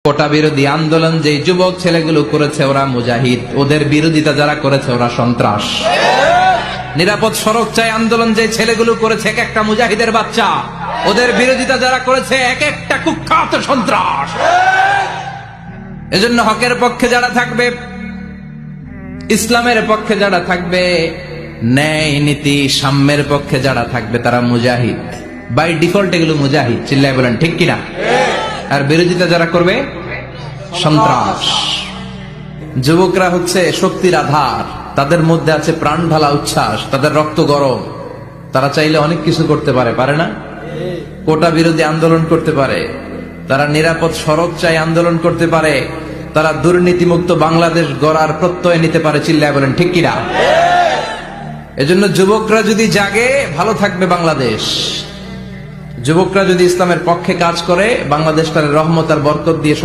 কোটা বিরোধী আন্দোলন যে যুবক ছেলেগুলো করেছে ওরা মুজাহিদ, ওদের বিরোধিতা যারা করেছে ওরা সন্ত্রাস। নিরাপদ সড়ক চাই আন্দোলন যে ছেলেগুলো করেছে এক একটা মুজাহিদের বাচ্চা, ওদের বিরোধিতা যারা করেছে এক একটা কুখ্যাত সন্ত্রাস। এজন্য হকের পক্ষে যারা থাকবে, ইসলামের পক্ষে যারা থাকবে, ন্যায় নীতি সাম্যের পক্ষে যারা থাকবে তারা মুজাহিদ। বাই ডিফল্ট এগুলো মুজাহিদ, চিল্লায় বলেন ঠিক কিনা? আর বিরোধিতা যারা করবে সন্ত্রাস। যুবকরা হচ্ছে শক্তির আধার, তাদের মধ্যে আছে প্রাণ ঢালা উচ্ছ্বাস, তাদের রক্ত গরম, তারা চাইলে অনেক কিছু করতে পারে, পারে না? কোটা বিরোধী আন্দোলন করতে পারে, তারা নিরাপদ সড়ক চাই আন্দোলন করতে পারে, তারা দুর্নীতিমুক্ত বাংলাদেশ গড়ার প্রত্যয় নিতে পারে, চিল্লায় বলেন ঠিক কিনা? এজন্য যুবকরা যদি জাগে ভালো থাকবে বাংলাদেশ। যুবকরা যদি ইসলামের পক্ষে কাজ করে বাংলাদেশটার রহমত আর বরকত দিয়ে